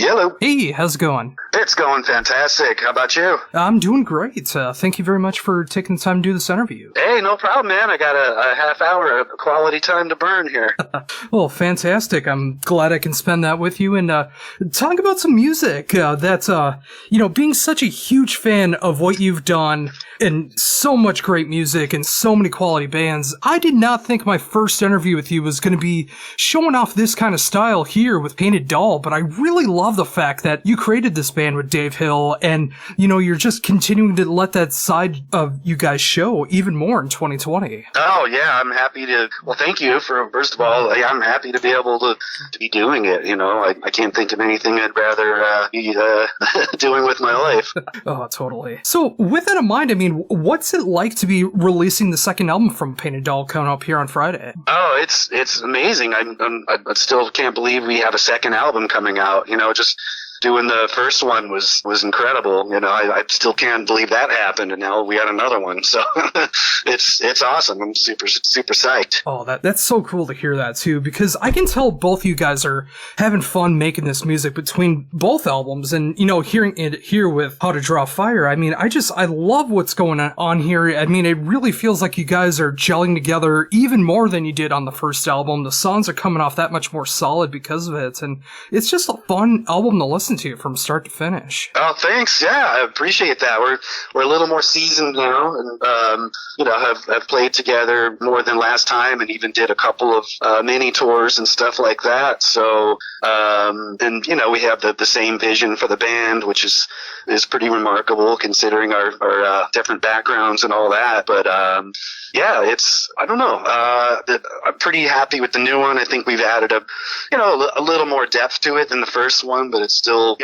Hello. Hey, how's it going? It's going fantastic. How about you? I'm doing great. Thank you very much for taking the time to do this interview. Hey, no problem, man. I got a half hour of quality time to burn here. Well, fantastic. I'm glad I can spend that with you and talk about some music. Being such a huge fan of what you've done and so much great music and so many quality bands, I did not think my first interview with you was going to be showing off this kind of style here with Painted Doll, but I really love the fact that you created this band with Dave Hill and, you're just continuing to let that side of you guys show even more in 2020. Oh, yeah, I'm happy to, well, thank you for, first of all, I'm happy to be able to be doing it, I can't think of anything I'd rather be doing with my life. Oh, totally. So, with that in mind, what's it like to be releasing the second album from Painted Doll coming up here on Friday? Oh, it's amazing. I still can't believe we have a second album coming out. Just doing the first one was incredible. I still can't believe that happened, and now we had another one. So it's awesome. I'm super psyched. Oh, that's so cool to hear that too, because I can tell both you guys are having fun making this music between both albums, and hearing it here with How to Draw Fire. I love what's going on here. It really feels like you guys are gelling together even more than you did on the first album. The songs are coming off that much more solid because of it, and it's just a fun album to listen to from start to finish. Oh, thanks. Yeah, I appreciate that. We're a little more seasoned now, and have played together more than last time, and even did a couple of mini tours and stuff like that. So, we have the same vision for the band, which is pretty remarkable considering our different backgrounds and all that. But I don't know. I'm pretty happy with the new one. I think we've added a little more depth to it than the first one, but it's still,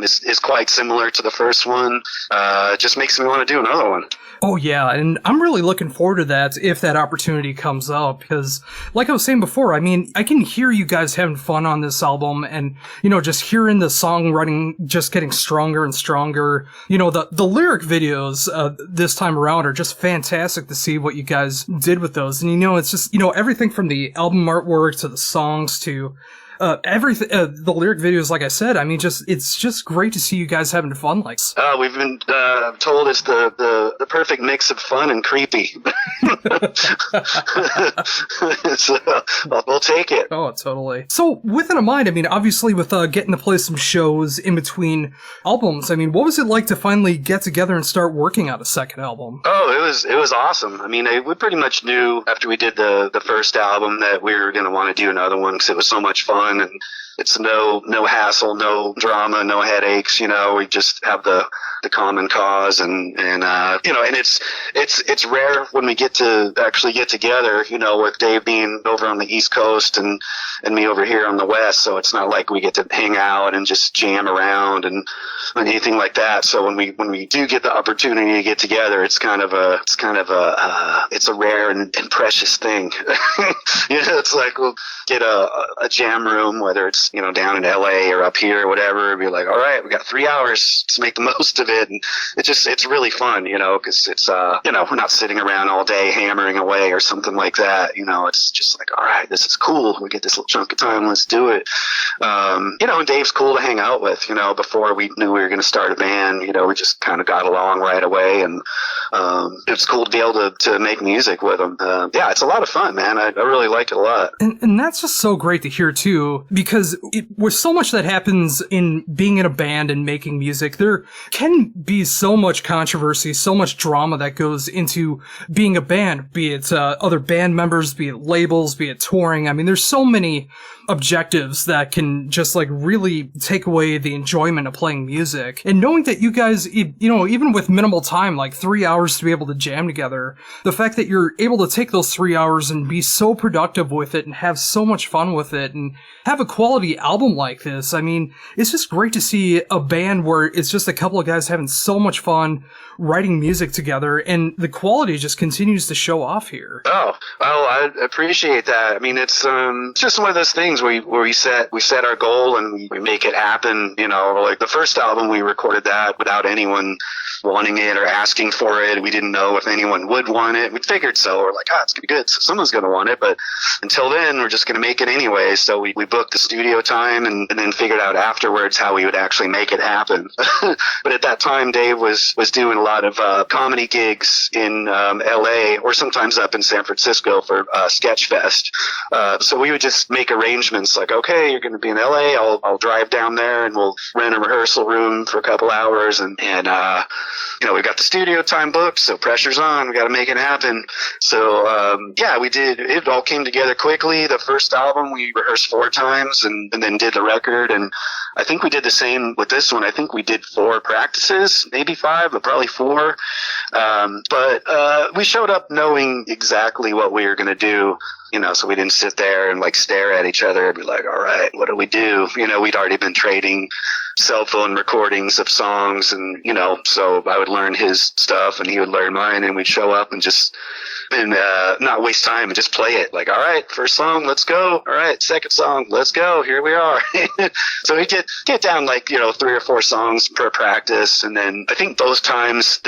is quite similar to the first one. It just makes me want to do another one. Oh, yeah, and I'm really looking forward to that if that opportunity comes up, because, like I was saying before, I can hear you guys having fun on this album, and, just hearing the songwriting just getting stronger and stronger. The lyric videos this time around are just fantastic to see what you guys did with those, and, it's just, everything from the album artwork to the songs to everything, the lyric videos, like I said, it's just great to see you guys having fun like this. We've been told it's the perfect mix of fun and creepy. So, we'll take it. Oh, totally. So, with that in mind, obviously with getting to play some shows in between albums, what was it like to finally get together and start working on a second album? Oh, it was awesome. We pretty much knew after we did the first album that we were going to want to do another one because it was so much fun. And it's no hassle, no drama, no headaches. We just have the common cause, and it's rare when we get to actually get together. With Dave being over on the East Coast and me over here on the West, so it's not like we get to hang out and just jam around and anything like that. So when we do get the opportunity to get together, it's a rare and precious thing. It's like we'll get a jam room, whether it's down in LA or up here or whatever, and be like, all right, we got 3 hours to make the most of it, and it's really fun, because it's we're not sitting around all day hammering away or something like that. It's just like, all right, this is cool. We get this little chunk of time, let's do it. And Dave's cool to hang out with. Before we knew we were going to start a band, we just kind of got along right away, and it's cool to be able to make music with him. It's a lot of fun, man. I really like it a lot. And that's just so great to hear too, because with so much that happens in being in a band and making music, there can be so much controversy, so much drama that goes into being a band, be it other band members, be it labels, be it touring. There's so many objectives that can just really take away the enjoyment of playing music. And knowing that you guys, even with minimal time, 3 hours to be able to jam together, the fact that you're able to take those 3 hours and be so productive with it and have so much fun with it and have a quality album like this, it's just great to see a band where it's just a couple of guys having so much fun writing music together, and the quality just continues to show off here. Oh, well, I appreciate that. It's just one of those things things where we set our goal and we make it happen. Like the first album, we recorded that without anyone wanting it or asking for it. We didn't know if anyone would want it. We figured so. We're like, it's gonna be good. So someone's gonna want it. But until then, we're just gonna make it anyway. So we booked the studio time and then figured out afterwards how we would actually make it happen. But at that time, Dave was doing a lot of comedy gigs in L.A. or sometimes up in San Francisco for Sketch Fest. So we would just make arrangements like, okay, you're going to be in L.A. I'll drive down there and we'll rent a rehearsal room for a couple hours and we got the studio time booked, so pressure's on. We got to make it happen. So we did. It all came together quickly. The first album we rehearsed 4 times and then did the record, and I think we did the same with this one. I think we did 4 practices, maybe 5, but probably 4. But we showed up knowing exactly what we were going to do. So we didn't sit there and like stare at each other and be like, all right, what do we do? We'd already been trading cell phone recordings of songs and, so I would learn his stuff and he would learn mine and we'd show up and just not waste time and just play it. Like, all right, first song, let's go. All right, second song, let's go. Here we are. So we get down like, 3 or 4 songs per practice. And then I think both times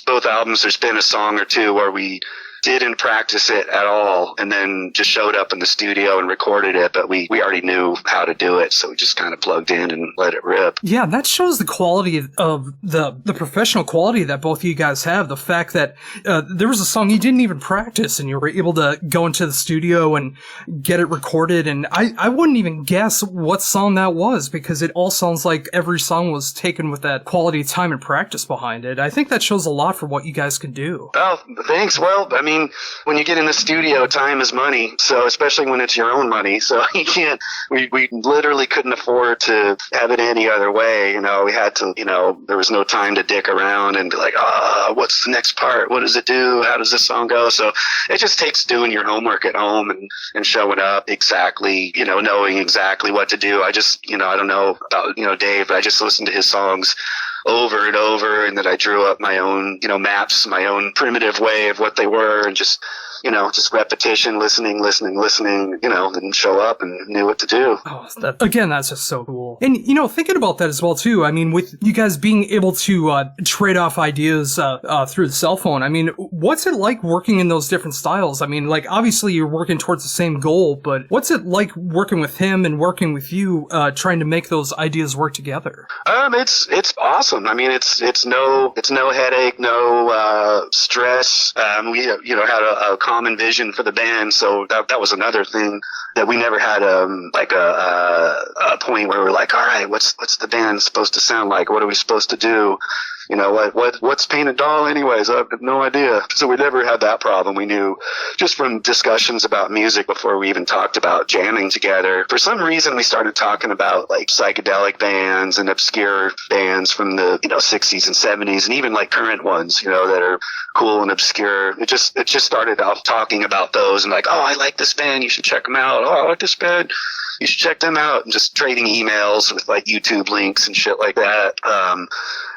both albums, there's been a song or two where we didn't practice it at all and then just showed up in the studio and recorded it, but we already knew how to do it, so we just kind of plugged in and let it rip. Yeah, that shows the quality of the professional quality that both of you guys have. The fact that there was a song you didn't even practice and you were able to go into the studio and get it recorded, and I wouldn't even guess what song that was because it all sounds like every song was taken with that quality time and practice behind it. I think that shows a lot for what you guys can do. Oh, thanks. Well, I mean, when you get in the studio, time is money. So especially when it's your own money. So you can't, we literally couldn't afford to have it any other way. We had to, there was no time to dick around and be like, what's the next part? What does it do? How does this song go? So it just takes doing your homework at home and showing up exactly, knowing exactly what to do. I just, I don't know about, Dave, but I just listened to his songs over and over, and then I drew up my own, maps, my own primitive way of what they were, and just repetition, listening, then show up and knew what to do. Oh, that's just so cool. And, thinking about that as well, too, I mean, with you guys being able to trade off ideas through the cell phone, I mean, what's it like working in those different styles? I mean, like, obviously you're working towards the same goal, but what's it like working with him and working with you, trying to make those ideas work together? It's awesome. I mean, it's no headache, no stress. We had a common vision for the band, so that was another thing that we never had a point where we're like, all right, what's the band supposed to sound like? What are we supposed to do? What's Painted Doll anyways? I have no idea. So we never had that problem. We knew just from discussions about music before we even talked about jamming together. For some reason, we started talking about like psychedelic bands and obscure bands from the, 60s and 70s and even like current ones, that are cool and obscure. It just started off talking about those and like, oh, I like this band. You should check them out. Oh, I like this band. You should check them out, and just trading emails with like YouTube links and shit like that.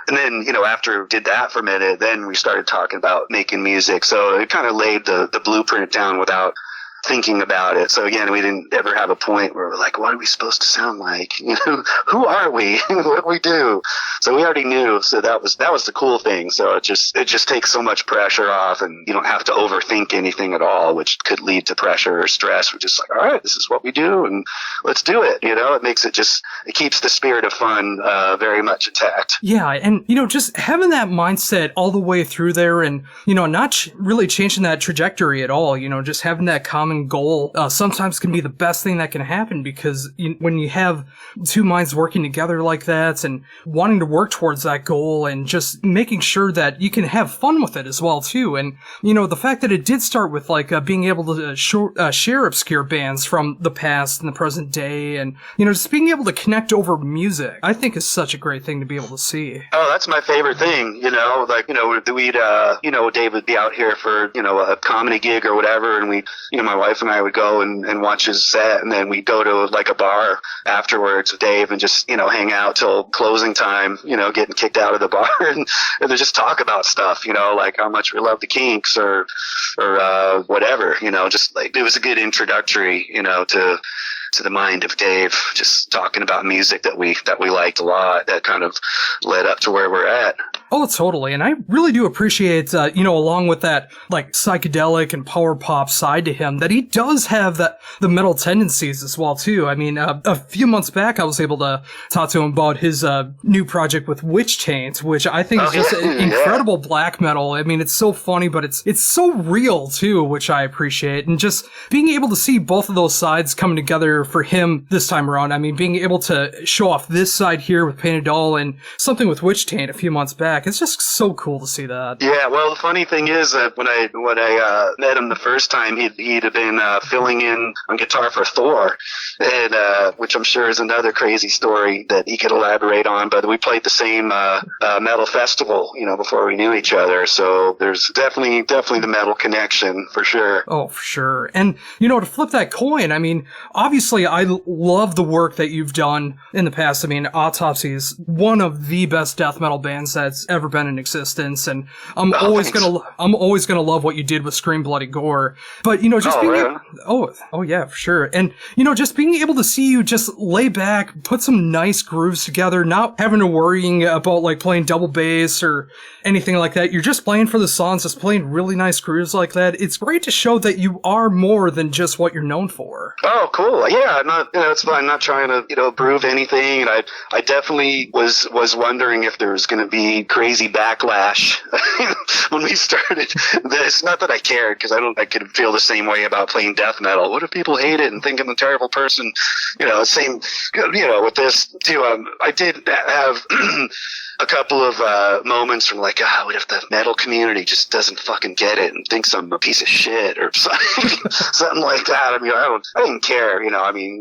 And then, after we did that for a minute, then we started talking about making music. So it kind of laid the blueprint down without thinking about it. So again, we didn't ever have a point where we're like, what are we supposed to sound like? Who are we? What do we do? So we already knew. So that was the cool thing. So it just takes so much pressure off, and you don't have to overthink anything at all, which could lead to pressure or stress. We're just like, all right, this is what we do, and let's do it. It makes it keeps the spirit of fun very much intact. Yeah, and just having that mindset all the way through there, and not really changing that trajectory at all. Just having that common goal sometimes can be the best thing that can happen, because when you have two minds working together like that and wanting to work towards that goal and just making sure that you can have fun with it as well too. And the fact that it did start with like being able to share obscure bands from the past and the present day, and just being able to connect over music, I think is such a great thing to be able to see. Oh, that's my favorite thing. We'd Dave would be out here for a comedy gig or whatever, and we my wife and I would go and watch his set, and then we'd go to like a bar afterwards with Dave and just hang out till closing time, getting kicked out of the bar and then just talk about stuff, like how much we love the Kinks or whatever, just like it was a good introductory, to the mind of Dave, just talking about music that we liked a lot. That kind of led up to where we're at. Oh, totally. And I really do appreciate, along with that, like, psychedelic and power pop side to him, that he does have the metal tendencies as well, too. I mean, a few months back, I was able to talk to him about his new project with Witch Taint, which I think is just incredible black metal. I mean, it's so funny, but it's so real, too, which I appreciate. And just being able to see both of those sides coming together for him this time around. I mean, being able to show off this side here with Painted Doll and something with Witch Taint a few months back. It's just so cool to see that. Yeah, well, the funny thing is that when I met him the first time, he'd have been filling in on guitar for Thor, and which I'm sure is another crazy story that he could elaborate on. But we played the same metal festival, before we knew each other. So there's definitely the metal connection for sure. Oh, for sure. And to flip that coin, I mean, obviously, I love the work that you've done in the past. I mean, Autopsy is one of the best death metal bands that's ever been in existence, and I'm always gonna love what you did with Scream Bloody Gore. But just yeah, for sure. And just being able to see you just lay back, put some nice grooves together, not having to worrying about like playing double bass or anything like that. You're just playing for the songs, just playing really nice grooves like that. It's great to show that you are more than just what you're known for. Oh, cool. Yeah, it's fine. I'm not trying to prove anything. And I definitely was wondering if there was going to be crazy backlash when we started this. Not that I cared, because I could feel the same way about playing death metal. What if people hate it and think I'm a terrible person? Same, with this too. I did have a couple of moments from like, what if the metal community just doesn't fucking get it and thinks I'm a piece of shit or something like that. I mean, I didn't care,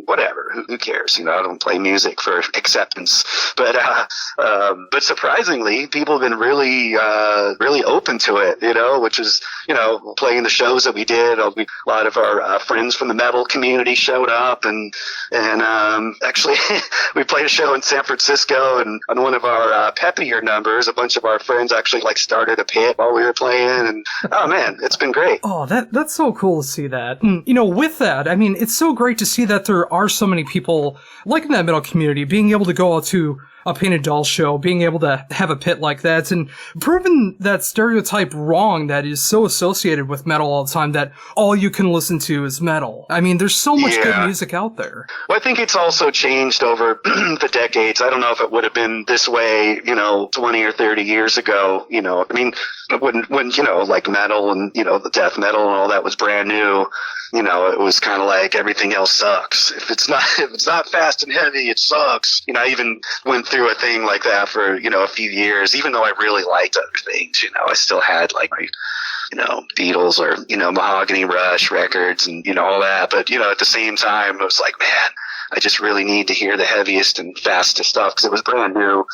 whatever. Who cares? I don't play music for acceptance. But surprisingly, people have been really open to it, which is, playing the shows that we did. A lot of our friends from the metal community showed up, and actually we played a show in San Francisco, and on one of our peppier numbers, a bunch of our friends actually like started a pit while we were playing, and oh man, it's been great. Oh, that's so cool to see that. And, with that, I mean, it's so great to see that there are so many people like in that metal community being able to go out to a Painted Doll show, being able to have a pit like that, and proving that stereotype wrong that is so associated with metal all the time, that all you can listen to is metal. I mean, there's so much good music out there. Well, I think it's also changed over the decades. I don't know if it would have been this way, 20 or 30 years ago. I mean, when like metal and, the death metal and all that was brand new, it was kind of like everything else sucks. If it's not fast and heavy, it sucks. I even went through a thing like that for, a few years, even though I really liked other things, I still had like my, Beatles or, Mahogany Rush records and, all that. But, at the same time, it was like, man, I just really need to hear the heaviest and fastest stuff because it was brand new,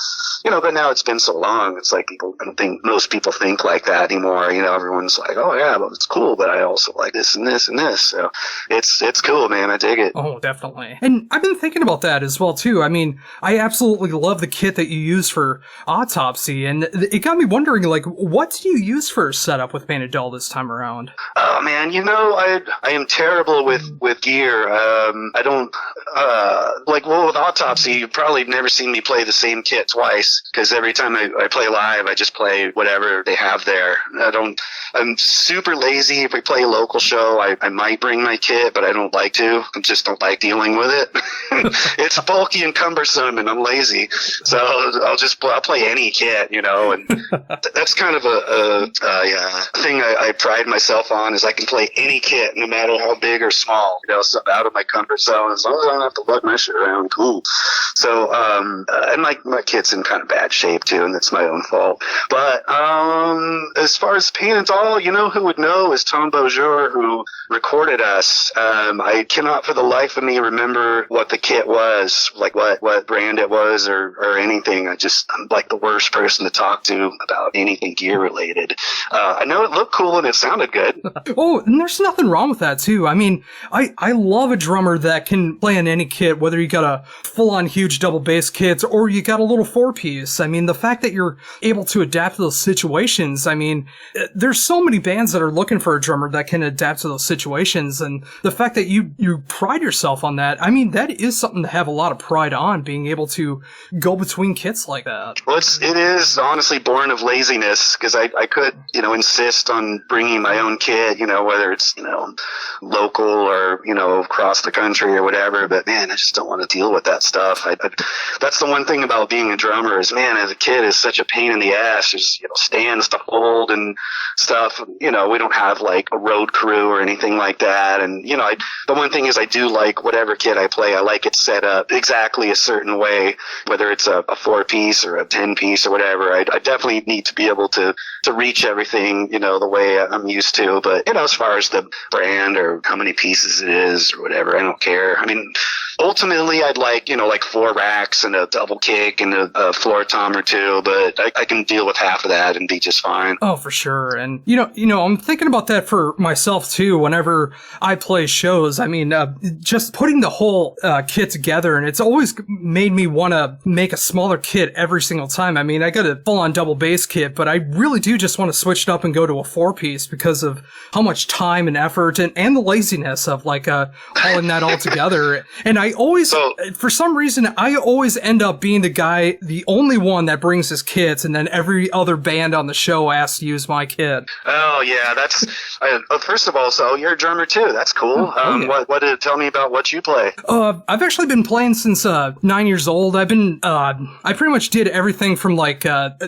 but now it's been so long. It's like I don't think most people think like that anymore. Everyone's like, oh yeah, well, it's cool, but I also like this and this and this. So it's cool, man. I dig it. Oh, definitely. And I've been thinking about that as well too. I mean, I absolutely love the kit that you use for Autopsy, and it got me wondering, like, what do you use for setup with Painted Doll this time around? Oh man, I am terrible with gear. I don't. With Autopsy, you've probably never seen me play the same kit twice, because every time I play live, I just play whatever they have there. I'm super lazy. If we play a local show, I might bring my kit, but I don't like to. I just don't like dealing with it. It's bulky and cumbersome, and I'm lazy. So I'll play any kit, and that's kind of a thing I pride myself on, is I can play any kit, no matter how big or small, so out of my comfort zone, as long as I don't have to lug my shit around, cool. So, and my kit's in kind of bad shape too, and that's my own fault. But, as far as Painted Doll, who would know is Tom Beaujour, who recorded us. I cannot for the life of me remember what the kit was, like what brand it was or anything. I'm like the worst person to talk to about anything gear related. I know it looked cool and it sounded good. Oh, and there's nothing wrong with that too. I mean, I love a drummer that can play on any kit, whether you got a full-on huge double bass kit or you got a little four-piece. I mean, the fact that you're able to adapt to those situations, I mean, there's so many bands that are looking for a drummer that can adapt to those situations. And the fact that you pride yourself on that, I mean, that is something to have a lot of pride on, being able to go between kits like that. Well, it is honestly born of laziness, because I could, insist on bringing my own kit, whether it's, local or, across the country or whatever. But man, I just don't want to deal with that stuff. That's the one thing about being a drummer is, man, as a kid, is such a pain in the ass. There's, stands to hold and stuff. We don't have like a road crew or anything like that. And, the one thing is I do like whatever kit I play, I like it set up exactly a certain way, whether it's a 4-piece or a 10-piece or whatever. I definitely need to be able to reach everything, the way I'm used to. But, as far as the brand or how many pieces it is or whatever, I don't care. I mean, ultimately, I'd like, like 4 racks and a double kick and a floor tom or 2, but I can deal with half of that and be just fine. Oh, for sure. And, I'm thinking about that for myself, too, whenever I play shows. I mean, just putting the whole kit together, and it's always made me want to make a smaller kit every single time. I mean, I got a full-on double bass kit, but I really do just want to switch it up and go to a 4-piece because of how much time and effort and the laziness of, like, hauling that all together. And I always, for some reason, I always end up being the only one that brings his kits, and then every other band on the show asks to use my kit. Oh, yeah, that's, first of all, so you're a drummer too. That's cool. Yeah. What did it tell me about what you play? I've actually been playing since 9 years old. I pretty much did everything from like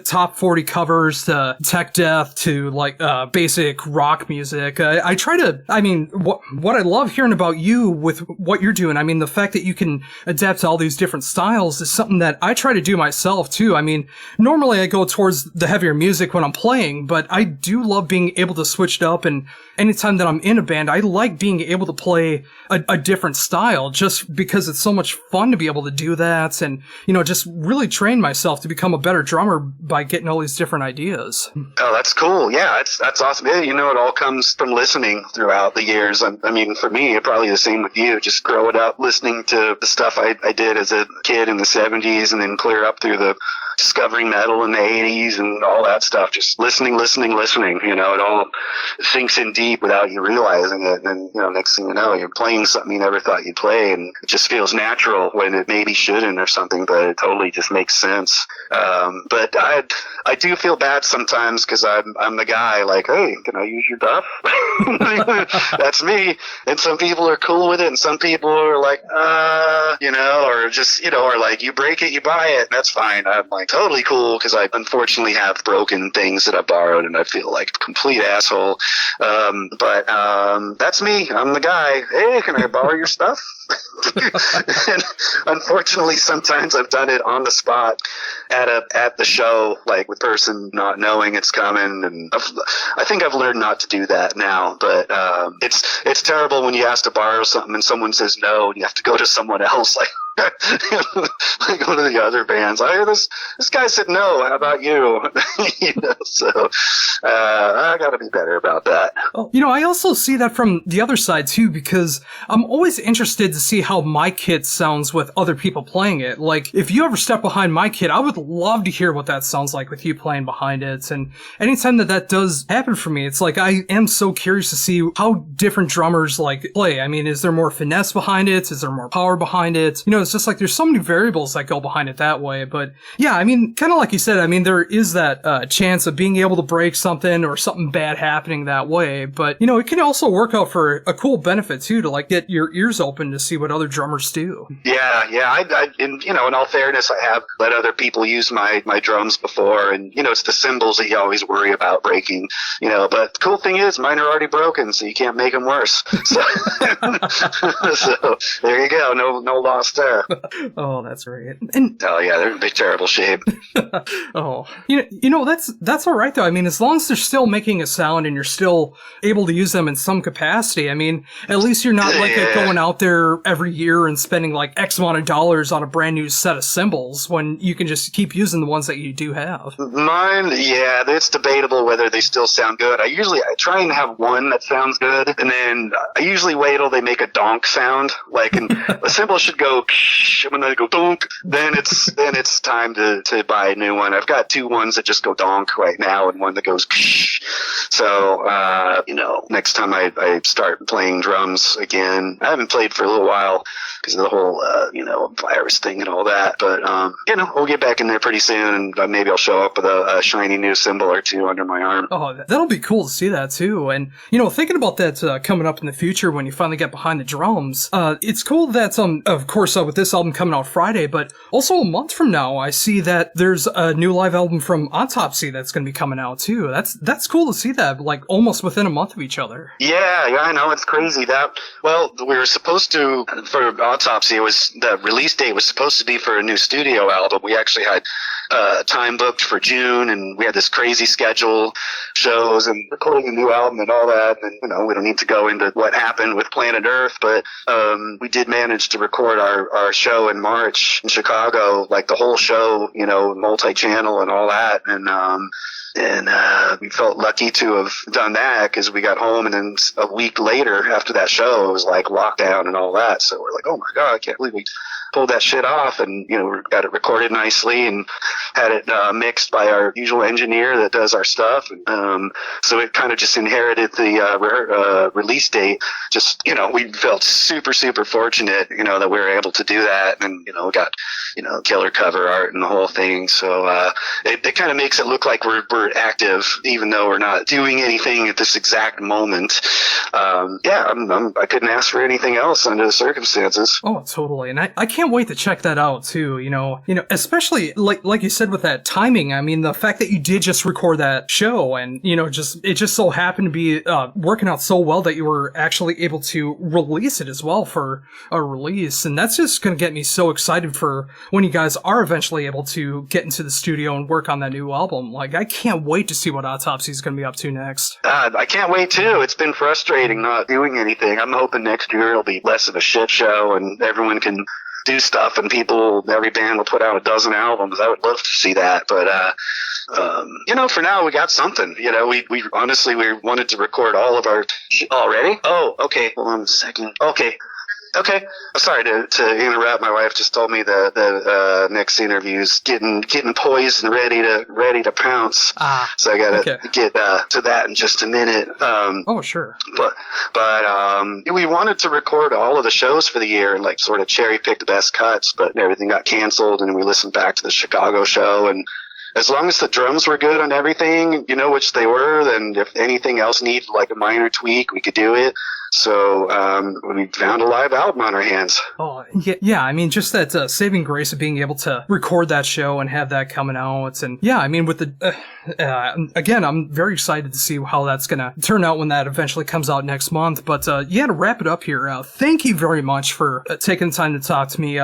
top 40 covers to tech death to like basic rock music. I try to, I mean, what I love hearing about you with what you're doing, I mean, the fact that you can adapt to all these different styles is something that I try to do myself too. I mean, normally I go towards the heavier music when I'm playing, but I do love being able to switch it up, and anytime that I'm in a band, I like being able to play a different style just because it's so much fun to be able to do that and, just really train myself to become a better drummer by getting all these different ideas. Oh, that's cool. Yeah, that's awesome. Yeah, it all comes from listening throughout the years. I mean, for me, probably the same with you, just growing up listening to the stuff I did as a kid in the 70s and then clear up through the discovering metal in the 80s and all that stuff, just listening, it all sinks in deep without you realizing it. And then, next thing you know, you're playing something you never thought you'd play, and it just feels natural when it maybe shouldn't or something, but it totally just makes sense. But I do feel bad sometimes because I'm the guy like, hey, can I use your stuff? That's me. And some people are cool with it, and some people are like, or just, or like, you break it, you buy it, and that's fine. I'm like totally cool because I unfortunately have broken things that I borrowed, and I feel like a complete asshole. But that's me. I'm the guy. Hey, can I borrow your stuff? And unfortunately, sometimes I've done it on the spot at the show, like with person not knowing it's coming, and I think I've learned not to do that now. But it's terrible when you ask to borrow something and someone says no, and you have to go to someone else. Like I go to the other bands. I hear this guy said no. How about you? So I got to be better about that. I also see that from the other side too, because I'm always interested to see how my kit sounds with other people playing it. Like, if you ever step behind my kit, I would love to hear what that sounds like with you playing behind it. And anytime that does happen for me, it's like I am so curious to see how different drummers like play. I mean, is there more finesse behind it? Is there more power behind it? It's just like there's so many variables that go behind it that way. But yeah, I mean, kind of like you said, I mean, there is that chance of being able to break something or something bad happening that way. But, it can also work out for a cool benefit too, to like get your ears open to see what other drummers do. Yeah. In all fairness, I have let other people use my drums before, and, it's the cymbals that you always worry about breaking, but the cool thing is mine are already broken, so you can't make them worse. So, so there you go. No loss there. Oh, that's right. And oh yeah, they're in terrible shape. Oh, that's all right though. I mean, as long as they're still making a sound and you're still able to use them in some capacity, I mean, at least you're not like going out there every year and spending like X amount of dollars on a brand new set of cymbals when you can just keep using the ones that you do have. Mine, yeah, it's debatable whether they still sound good. I try and have one that sounds good, and then I usually wait till they make a donk sound. Like, and the cymbal should go when they go donk. Then it's time to buy a new one. I've got 2 ones that just go donk right now, and one that goes. So, next time I start playing drums again, I haven't played for a little while because of the whole, virus thing and all that. But, we'll get back in there pretty soon, and maybe I'll show up with a shiny new cymbal or two under my arm. Oh, that'll be cool to see that too. And, thinking about that coming up in the future when you finally get behind the drums, it's cool that, of course, with this album coming out Friday, but also a month from now, I see that there's a new live album from Autopsy that's going to be coming out too. That's cool to see that, like, almost within a month of each other. Yeah, I know, it's crazy. We were supposed to, for Autopsy, the release date was supposed to be for a new studio album. We actually had time booked for June, and we had this crazy schedule, shows and recording a new album and all that. And we don't need to go into what happened with Planet Earth, but we did manage to record our show in March in Chicago, like the whole show, multi-channel and all that. And we felt lucky to have done that because we got home, and then a week later after that show, it was like lockdown and all that. So we're like, oh my God, I can't believe we pulled that shit off. And, we got it recorded nicely and had it mixed by our usual engineer that does our stuff. And, so it kind of just inherited the release date. Just, we felt super, super fortunate, that we were able to do that. And, we got, killer cover art and the whole thing. So it kind of makes it look like we're active, even though we're not doing anything at this exact moment. I couldn't ask for anything else under the circumstances. Oh, totally. And I can't wait to check that out too. Especially like you said with that timing. I mean, the fact that you did just record that show, and it just so happened to be working out so well that you were actually able to release it as well for a release. And that's just going to get me so excited for when you guys are eventually able to get into the studio and work on that new album. Like, I can't wait to see what Autopsy is going to be up to next. I can't wait too. It's been frustrating not doing anything. I'm hoping next year it'll be less of a shit show and everyone can do stuff, and every band will put out a dozen albums. I would love to see that, but for now we got something. We honestly wanted to record all of our already. Oh, okay. Hold on a second. Okay. I'm sorry to interrupt. My wife just told me the next interview's getting poised and ready to pounce. So I gotta get to that in just a minute. Oh, sure. But we wanted to record all of the shows for the year and like sort of cherry pick the best cuts, but everything got canceled, and we listened back to the Chicago show, and as long as the drums were good on everything, which they were, then if anything else needed like a minor tweak, we could do it. So we found a live album on our hands. Oh, yeah. I mean, just that saving grace of being able to record that show and have that coming out. And yeah, I mean, with the again, I'm very excited to see how that's going to turn out when that eventually comes out next month. But to wrap it up here, thank you very much for taking the time to talk to me.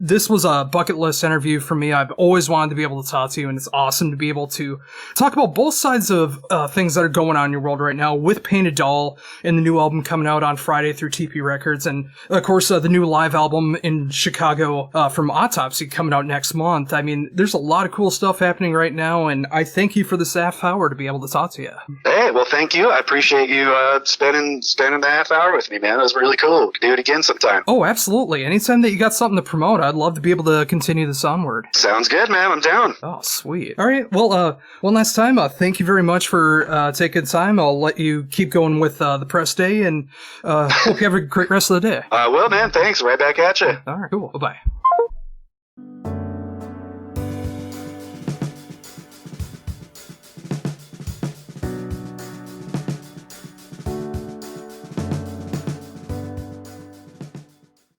This was a bucket list interview for me. I've always wanted to be able to talk to you, and it's awesome to be able to talk about both sides of things that are going on in your world right now with Painted Doll and the new album coming out on Friday through TP Records, and of course the new live album in Chicago from Autopsy coming out next month. I mean, there's a lot of cool stuff happening right now, and I thank you for this half hour to be able to talk to you. Hey, well, thank you. I appreciate you spending the half hour with me, man. It was really cool. Do it again sometime. Oh, absolutely. Anytime that you got something to promote, I'd love to be able to continue this onward. Sounds good, man. I'm down. Oh, sweet. All right. Well, one last time, thank you very much for taking time. I'll let you keep going with the press day, and hope you have a great rest of the day. Well, man, thanks. Right back at you. All right, cool. Bye-bye.